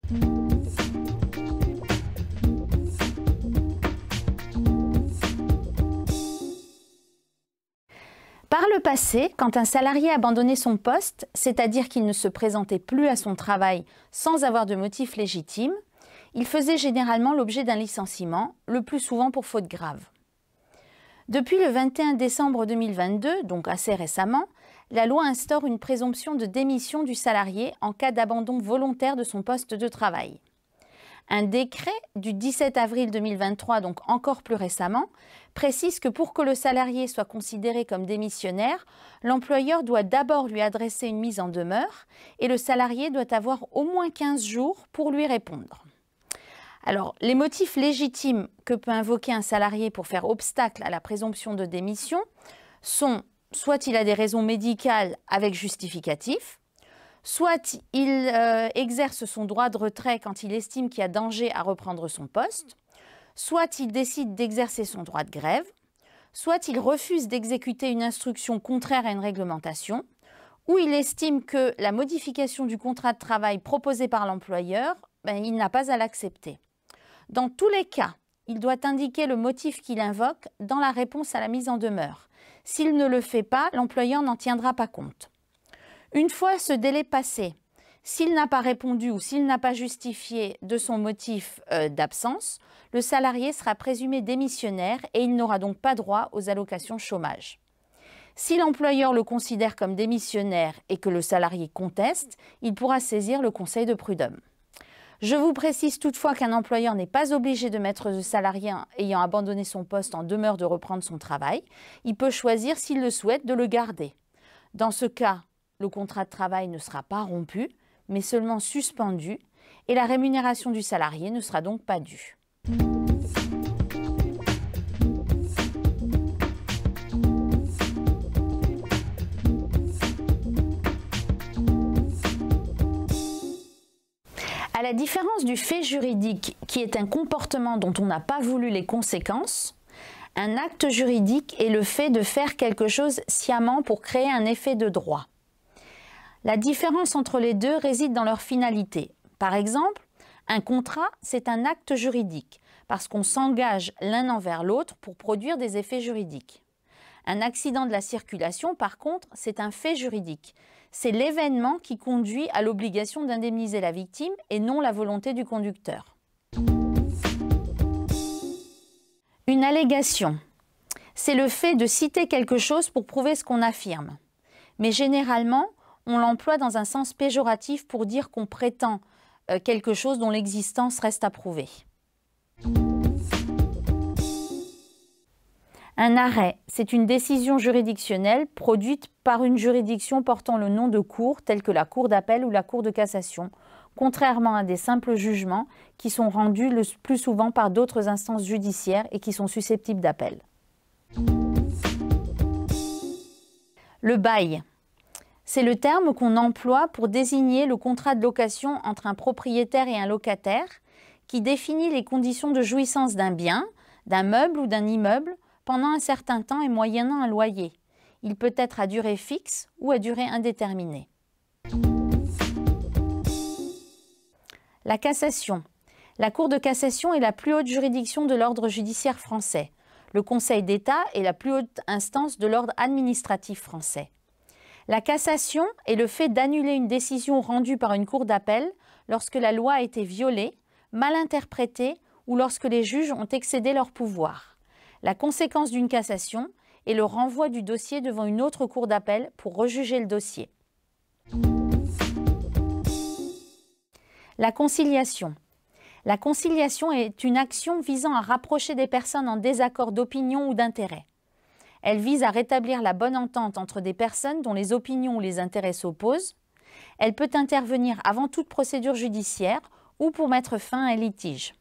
Par le passé, quand un salarié abandonnait son poste, c'est-à-dire qu'il ne se présentait plus à son travail sans avoir de motif légitime, il faisait généralement l'objet d'un licenciement, le plus souvent pour faute grave. Depuis le 21 décembre 2022, donc assez récemment, la loi instaure une présomption de démission du salarié en cas d'abandon volontaire de son poste de travail. Un décret du 17 avril 2023, donc encore plus récemment, précise que pour que le salarié soit considéré comme démissionnaire, l'employeur doit d'abord lui adresser une mise en demeure et le salarié doit avoir au moins 15 jours pour lui répondre. Alors, les motifs légitimes que peut invoquer un salarié pour faire obstacle à la présomption de démission sont soit il a des raisons médicales avec justificatif, soit il exerce son droit de retrait quand il estime qu'il y a danger à reprendre son poste, soit il décide d'exercer son droit de grève, soit il refuse d'exécuter une instruction contraire à une réglementation, ou il estime que la modification du contrat de travail proposé par l'employeur, il n'a pas à l'accepter. Dans tous les cas, il doit indiquer le motif qu'il invoque dans la réponse à la mise en demeure. S'il ne le fait pas, l'employeur n'en tiendra pas compte. Une fois ce délai passé, s'il n'a pas répondu ou s'il n'a pas justifié de son motif d'absence, le salarié sera présumé démissionnaire et il n'aura donc pas droit aux allocations chômage. Si l'employeur le considère comme démissionnaire et que le salarié conteste, il pourra saisir le conseil de prud'homme. Je vous précise toutefois qu'un employeur n'est pas obligé de mettre le salarié ayant abandonné son poste en demeure de reprendre son travail. Il peut choisir, s'il le souhaite, de le garder. Dans ce cas, le contrat de travail ne sera pas rompu, mais seulement suspendu, et la rémunération du salarié ne sera donc pas due. À la différence du fait juridique, qui est un comportement dont on n'a pas voulu les conséquences, un acte juridique est le fait de faire quelque chose sciemment pour créer un effet de droit. La différence entre les deux réside dans leur finalité. Par exemple, un contrat, c'est un acte juridique, parce qu'on s'engage l'un envers l'autre pour produire des effets juridiques. Un accident de la circulation, par contre, c'est un fait juridique. C'est l'événement qui conduit à l'obligation d'indemniser la victime et non la volonté du conducteur. Une allégation, c'est le fait de citer quelque chose pour prouver ce qu'on affirme. Mais généralement, on l'emploie dans un sens péjoratif pour dire qu'on prétend quelque chose dont l'existence reste à prouver. Un arrêt, c'est une décision juridictionnelle produite par une juridiction portant le nom de cour, telle que la cour d'appel ou la cour de cassation, contrairement à des simples jugements qui sont rendus le plus souvent par d'autres instances judiciaires et qui sont susceptibles d'appel. Le bail, c'est le terme qu'on emploie pour désigner le contrat de location entre un propriétaire et un locataire qui définit les conditions de jouissance d'un bien, d'un meuble ou d'un immeuble pendant un certain temps et moyennant un loyer. Il peut être à durée fixe ou à durée indéterminée. La cassation. La Cour de cassation est la plus haute juridiction de l'ordre judiciaire français. Le Conseil d'État est la plus haute instance de l'ordre administratif français. La cassation est le fait d'annuler une décision rendue par une cour d'appel lorsque la loi a été violée, mal interprétée ou lorsque les juges ont excédé leur pouvoir. La conséquence d'une cassation est le renvoi du dossier devant une autre cour d'appel pour rejuger le dossier. La conciliation. La conciliation est une action visant à rapprocher des personnes en désaccord d'opinion ou d'intérêt. Elle vise à rétablir la bonne entente entre des personnes dont les opinions ou les intérêts s'opposent. Elle peut intervenir avant toute procédure judiciaire ou pour mettre fin à un litige.